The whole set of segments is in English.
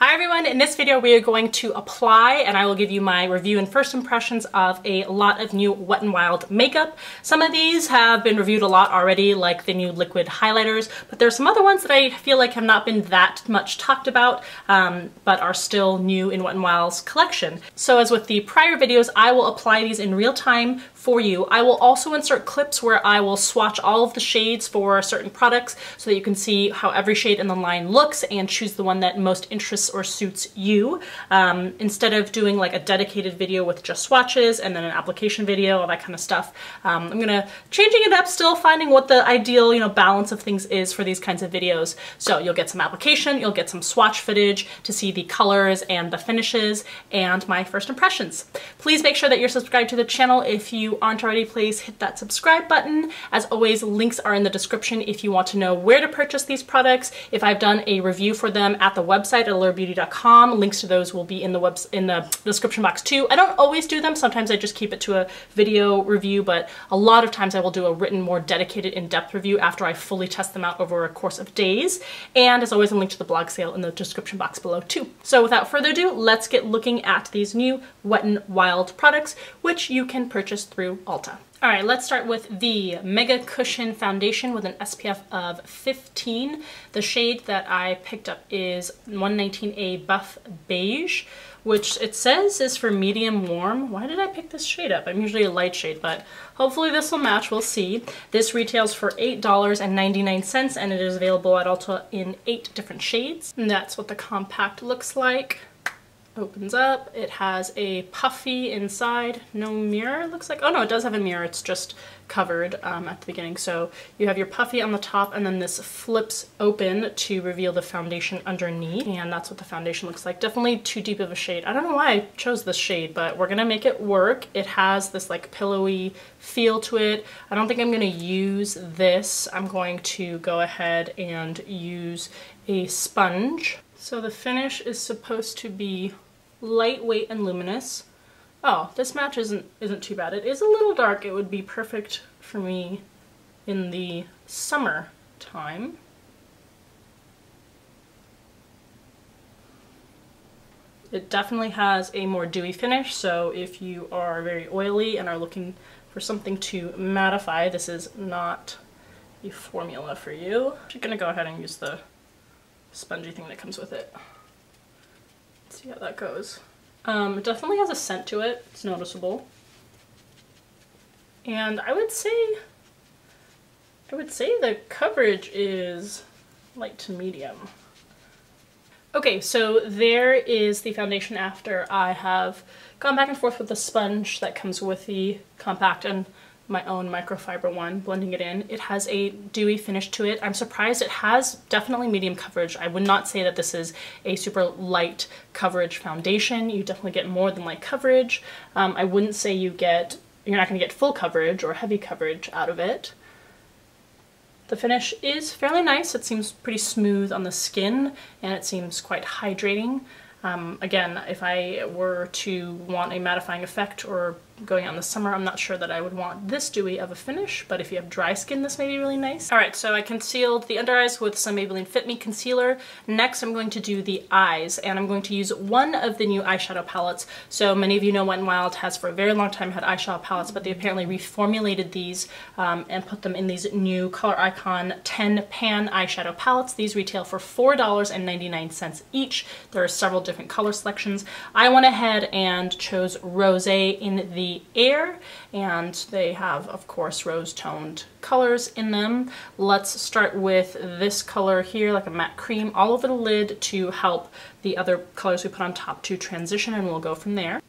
Hi everyone, in this video we are going to apply and I will give you my review and first impressions of a lot of new Wet n Wild makeup. Some of these have been reviewed a lot already, like the new liquid highlighters, but there's some other ones that I feel like have not been that much talked about, but are still new in Wet n Wild's collection. So as with the prior videos, I will apply these in real time for you. I will also insert clips where I will swatch all of the shades for certain products so that you can see how every shade in the line looks and choose the one that most interests or suits you. Instead of doing like a dedicated video with just swatches and then an application video, all that kind of stuff, I'm gonna changing it up, still finding what the ideal, balance of things is for these kinds of videos. So you'll get some application, you'll get some swatch footage to see the colors and the finishes and my first impressions. Please make sure that you're subscribed to the channel. If you aren't already, please hit that subscribe button. As always, links are in the description if you want to know where to purchase these products. If I've done a review for them at the website at allurabeauty.com, links to those will be in the description box too. I don't always do them. Sometimes I just keep it to a video review, but a lot of times I will do a written, more dedicated, in-depth review after I fully test them out over a course of days. And as always, a link to the blog sale in the description box below too. So without further ado, let's get looking at these new Wet n Wild products, which you can purchase through Ulta. All right, let's start with the Mega Cushion Foundation with an SPF of 15. The shade that I picked up is 119A Buff Beige, which it says is for medium warm. Why did I pick this shade up? I'm usually a light shade, but hopefully this will match, we'll see. This retails for $8.99 and it is available at Ulta in 8 different shades. And that's what the compact looks like. Opens up, it has a puffy inside, no mirror, looks like. Oh no, it does have a mirror, it's just covered at the beginning. So you have your puffy on the top and then this flips open to reveal the foundation underneath, and that's what the foundation looks like. Definitely too deep of a shade. I don't know why I chose this shade, but we're gonna make it work. It has this like pillowy feel to it. I don't think I'm gonna use this. I'm going to go ahead and use a sponge. So the finish is supposed to be lightweight and luminous. Oh, this match isn't too bad. It is a little dark. It would be perfect for me in the summer time. It definitely has a more dewy finish, so if you are very oily and are looking for something to mattify, this is not a formula for you. I'm just gonna go ahead and use the spongy thing that comes with it. Let's see how that goes. It definitely has a scent to it. It's noticeable. And I would say the coverage is light to medium. Okay, so there is the foundation after I have gone back and forth with the sponge that comes with the compact and my own microfiber one, blending it in. It has a dewy finish to it. I'm surprised it has definitely medium coverage. I would not say that this is a super light coverage foundation. You definitely get more than light coverage. I wouldn't say you're not gonna get full coverage or heavy coverage out of it. The finish is fairly nice. It seems pretty smooth on the skin and it seems quite hydrating. Again, if I were to want a mattifying effect or going out in the summer, I'm not sure that I would want this dewy of a finish, but if you have dry skin, this may be really nice. All right, so I concealed the under eyes with some Maybelline Fit Me concealer. Next, I'm going to do the eyes, and I'm going to use one of the new eyeshadow palettes. So many of you know Wet n Wild has for a very long time had eyeshadow palettes, but they apparently reformulated these and put them in these new Color Icon 10 pan eyeshadow palettes. These retail for $4.99 each. There are several different color selections. I went ahead and chose Rosé in the Air, and they have, of course, rose-toned colors in them. Let's start with this color here, like a matte cream, all over the lid to help the other colors we put on top to transition, and we'll go from there.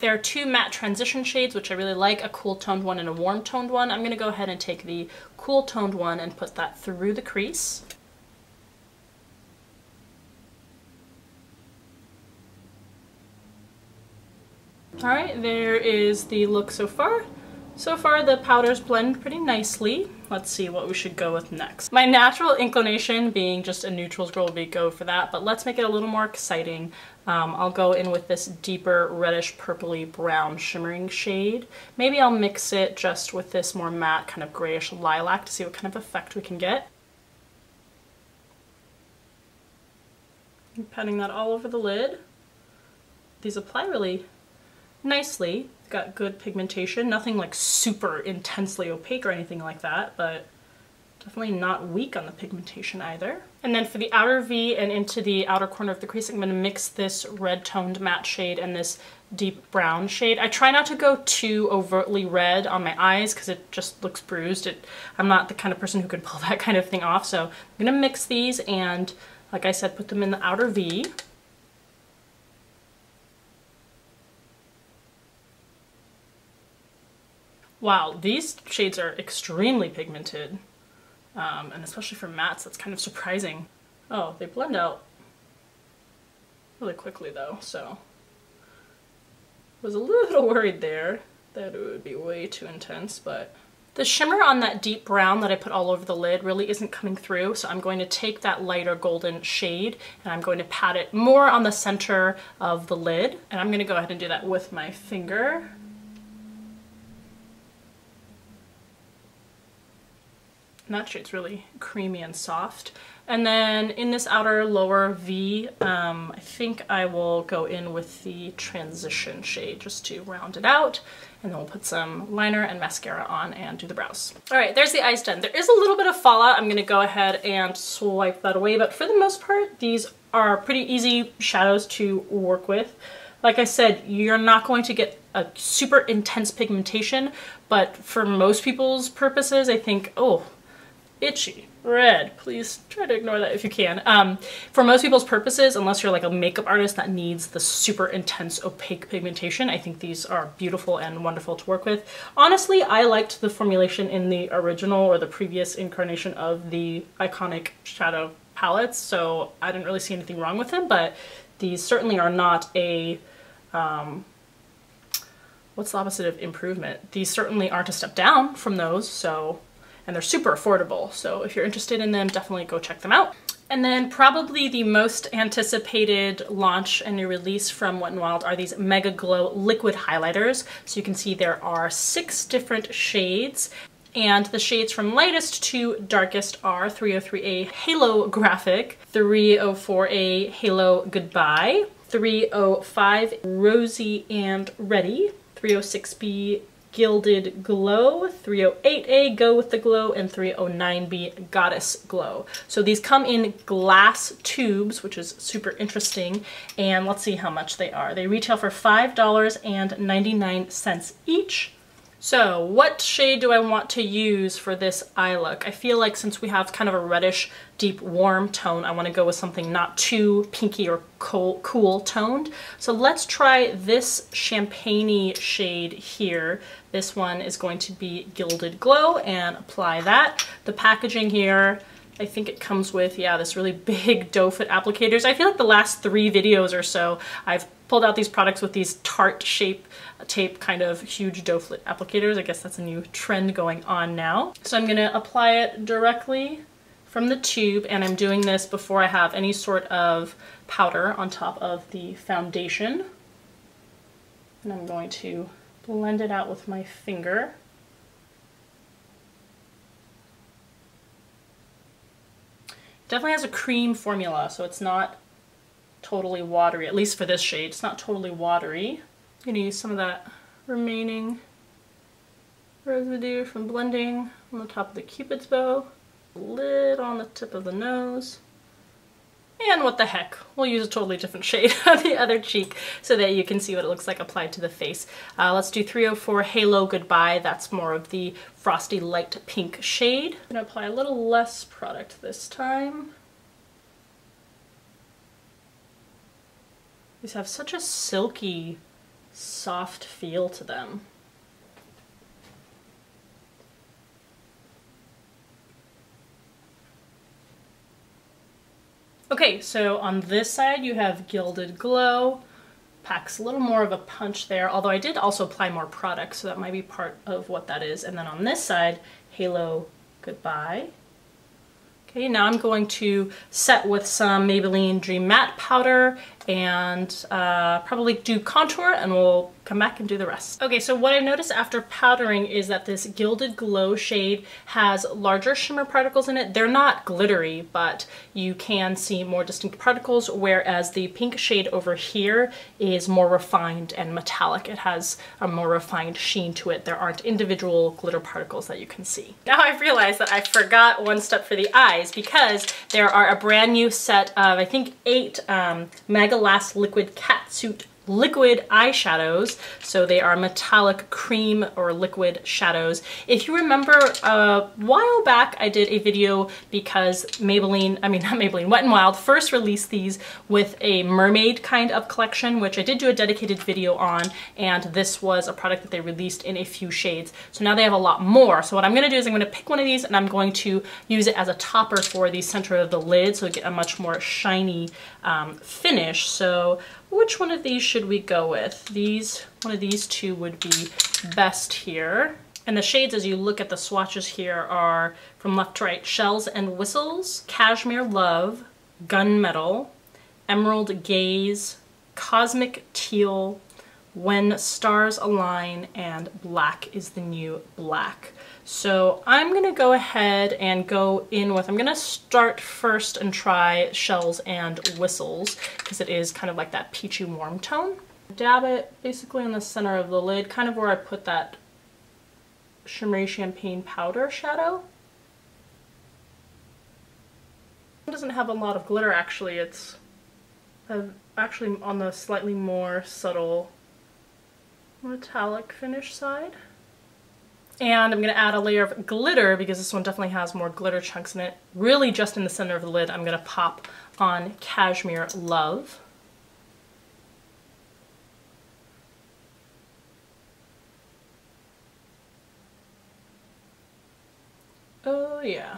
There are 2 matte transition shades, which I really like, a cool toned one and a warm toned one. I'm going to go ahead and take the cool toned one and put that through the crease. Alright, there is the look so far. So far the powders blend pretty nicely. Let's see what we should go with next. My natural inclination, being just a neutrals girl, would be go for that, but let's make it a little more exciting. I'll go in with this deeper reddish purpley brown shimmering shade. Maybe I'll mix it just with this more matte kind of grayish lilac to see what kind of effect we can get. I'm patting that all over the lid. These apply really nicely. Got good pigmentation, nothing like super intensely opaque or anything like that, but definitely not weak on the pigmentation either. And then for the outer V and into the outer corner of the crease, I'm going to mix this red toned matte shade and this deep brown shade. I try not to go too overtly red on my eyes because it just looks bruised. I'm not the kind of person who can pull that kind of thing off, so I'm going to mix these and, like I said, put them in the outer V. Wow, these shades are extremely pigmented, and especially for mattes, that's kind of surprising. Oh, they blend out really quickly though, so I was a little worried there that it would be way too intense, but the shimmer on that deep brown that I put all over the lid really isn't coming through, so I'm going to take that lighter golden shade and I'm going to pat it more on the center of the lid, and I'm going to go ahead and do that with my finger. And that shade's really creamy and soft. And then in this outer lower V, I think I will go in with the transition shade just to round it out. And then we'll put some liner and mascara on and do the brows. All right, there's the eyes done. There is a little bit of fallout. I'm gonna go ahead and swipe that away, but for the most part, these are pretty easy shadows to work with. Like I said, you're not going to get a super intense pigmentation, but for most people's purposes, I think, oh, itchy, red. Please try to ignore that if you can. For most people's purposes, unless you're like a makeup artist that needs the super intense opaque pigmentation, I think these are beautiful and wonderful to work with. Honestly, I liked the formulation in the original or the previous incarnation of the iconic shadow palettes, so I didn't really see anything wrong with them, but these certainly are not a, what's the opposite of improvement? These certainly aren't a step down from those, so, and they're super affordable. So if you're interested in them, definitely go check them out. And then probably the most anticipated launch and new release from Wet n Wild are these Mega Glow liquid highlighters. So you can see there are 6 different shades. And the shades from lightest to darkest are 303A Halo Graphic, 304A Halo Goodbye, 305 Rosy and Ready, 306B Gilded Glow, 308A Go With The Glow, and 309B Goddess Glow. So these come in glass tubes, which is super interesting, and let's see how much they are. They retail for $5.99 each. So what shade do I want to use for this eye look? I feel like since we have kind of a reddish, deep, warm tone, I want to go with something not too pinky or cool toned. So let's try this champagne-y shade here. This one is going to be Gilded Glow, and apply that. The packaging here, I think it comes with, yeah, this really big doe foot applicators. I feel like the last 3 videos or so, I've pulled out these products with these tart shape tape kind of huge doe foot applicators. I guess that's a new trend going on now. So I'm gonna apply it directly from the tube, and I'm doing this before I have any sort of powder on top of the foundation. And I'm going to blend it out with my finger. Definitely has a cream formula, so it's not totally watery, at least for this shade. It's not totally watery. I'm gonna use some of that remaining residue from blending on the top of the Cupid's bow, a little on the tip of the nose, and what the heck, we'll use a totally different shade on the other cheek so that you can see what it looks like applied to the face. Let's do 304 Halo Goodbye. That's more of the frosty light pink shade. I'm gonna apply a little less product this time. These have such a silky, soft feel to them. Okay, so on this side you have Gilded Glow. Packs a little more of a punch there, although I did also apply more product, so that might be part of what that is. And then on this side, Halo Goodbye. Okay, now I'm going to set with some Maybelline Dream Matte powder and probably do contour, and we'll come back and do the rest. Okay, so what I noticed after powdering is that this Gilded Glow shade has larger shimmer particles in it. They're not glittery, but you can see more distinct particles, whereas the pink shade over here is more refined and metallic. It has a more refined sheen to it. There aren't individual glitter particles that you can see. Now I've realized that I forgot one step for the eyes, because there are a brand new set of, I think, 8 Megalast liquid catsuit liquid eyeshadows. So they are metallic cream or liquid shadows. If you remember, a while back I did a video because Maybelline, I mean not Maybelline, Wet n Wild first released these with a mermaid kind of collection, which I did do a dedicated video on, and this was a product that they released in a few shades. So now they have a lot more. So what I'm gonna do is I'm gonna pick one of these and I'm going to use it as a topper for the center of the lid, so get a much more shiny finish. So which one of these should we go with? One of these two would be best here. And the shades, as you look at the swatches here, are from left to right: Shells and Whistles, Cashmere Love, Gunmetal, Emerald Gaze, Cosmic Teal, When Stars Align, and Black is the New Black. So I'm gonna go ahead and go in with, I'm gonna start first and try Shells and Whistles, because it is kind of like that peachy warm tone. Dab it basically in the center of the lid, kind of where I put that shimmery champagne powder shadow. It doesn't have a lot of glitter actually, it's actually on the slightly more subtle metallic finish side. And I'm going to add a layer of glitter, because this one definitely has more glitter chunks in it. Really just in the center of the lid, I'm going to pop on Cashmere Love. Oh yeah.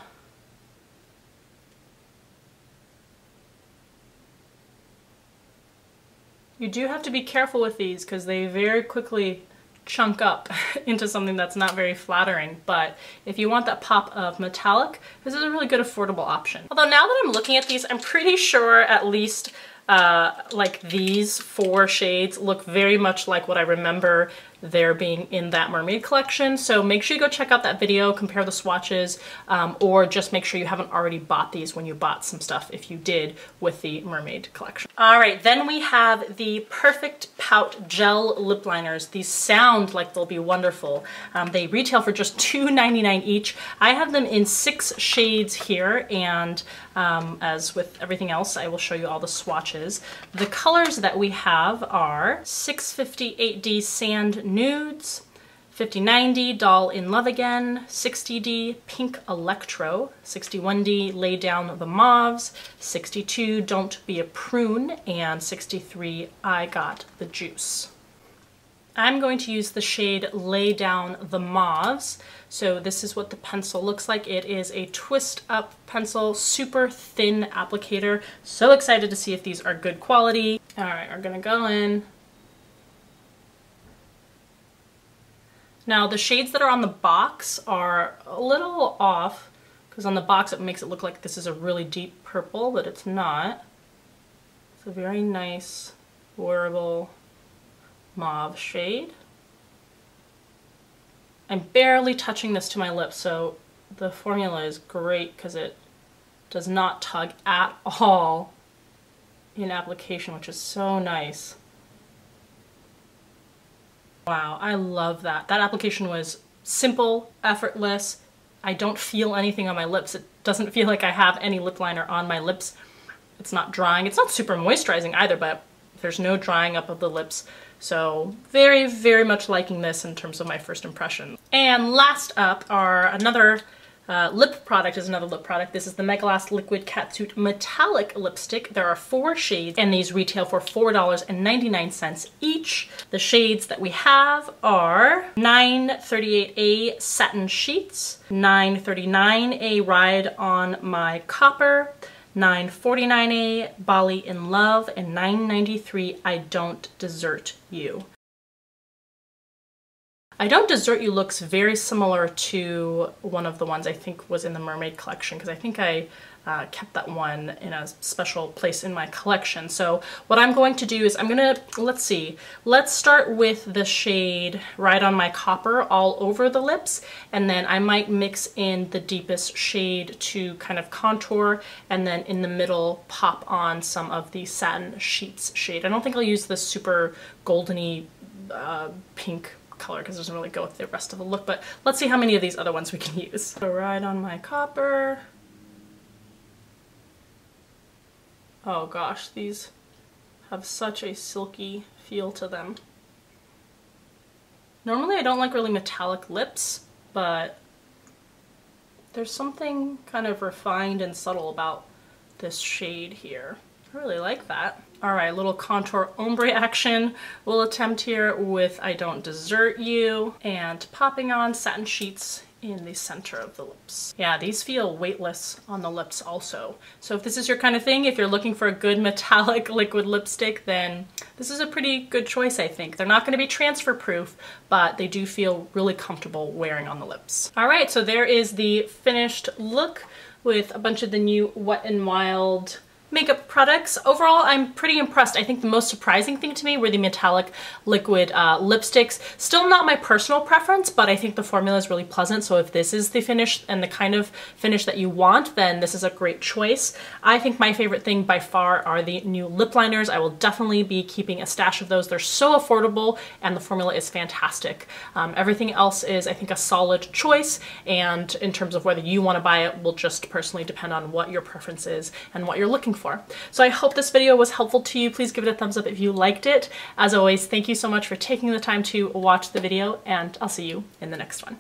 You do have to be careful with these, because they very quickly chunk up into something that's not very flattering, but if you want that pop of metallic, this is a really good affordable option. Although now that I'm looking at these, I'm pretty sure at least like these 4 shades look very much like what I remember there being in that mermaid collection. So make sure you go check out that video, compare the swatches, or just make sure you haven't already bought these when you bought some stuff, if you did, with the mermaid collection. All right, then we have the Perfect Pout Gel Lip Liners. These sound like they'll be wonderful. They retail for just $2.99 each. I have them in 6 shades here, and as with everything else, I will show you all the swatches. The colors that we have are 650 8D Sand Nudes, 5090 Doll in Love Again, 60D Pink Electro, 61D Lay Down the Mauves, 62 Don't Be a Prune, and 63 I Got the Juice. I'm going to use the shade Lay Down the Mauves. So this is what the pencil looks like. It is a twist up pencil, super thin applicator. So excited to see if these are good quality. All right, we're gonna go in. Now the shades that are on the box are a little off, because on the box it makes it look like this is a really deep purple, but it's not. It's a very nice, wearable mauve shade. I'm barely touching this to my lips, so the formula is great because it does not tug at all in application, which is so nice. Wow, I love that. That application was simple, effortless. I don't feel anything on my lips. It doesn't feel like I have any lip liner on my lips. It's not drying. It's not super moisturizing either, but there's no drying up of the lips. So very, very much liking this in terms of my first impression. And last up are another lip product. This is the Megalast Liquid Catsuit Metallic Lipstick. There are 4 shades, and these retail for $4.99 each. The shades that we have are 938A Satin Sheets, 939A Ride on My Copper, 949A Bali in Love, and 993 I Don't Desert You. I Don't Desert You looks very similar to one of the ones I think was in the Mermaid collection, because I think I kept that one in a special place in my collection. So what I'm going to do is I'm gonna, let's start with the shade Ride on My Copper all over the lips, and then I might mix in the deepest shade to kind of contour, and then in the middle pop on some of the Satin Sheets shade. I don't think I'll use this super goldeny pink color because it doesn't really go with the rest of the look, but let's see how many of these other ones we can use. So Ride on My Copper. Oh gosh, these have such a silky feel to them. Normally I don't like really metallic lips, but there's something kind of refined and subtle about this shade here. I really like that. All right, little contour ombre action we'll attempt here with I Don't Desert You, and popping on Satin Sheets in the center of the lips. Yeah, these feel weightless on the lips also. So if this is your kind of thing, if you're looking for a good metallic liquid lipstick, then this is a pretty good choice, I think. They're not gonna be transfer proof, but they do feel really comfortable wearing on the lips. All right, so there is the finished look with a bunch of the new Wet n Wild makeup products. Overall, I'm pretty impressed. I think the most surprising thing to me were the metallic liquid lipsticks. Still not my personal preference, but I think the formula is really pleasant. So if this is the finish and the kind of finish that you want, then this is a great choice. I think my favorite thing by far are the new lip liners. I will definitely be keeping a stash of those. They're so affordable and the formula is fantastic. Everything else is, I think, a solid choice, and in terms of whether you want to buy it will just personally depend on what your preference is and what you're looking for. So I hope this video was helpful to you. Please give it a thumbs up if you liked it. As always, thank you so much for taking the time to watch the video, and I'll see you in the next one.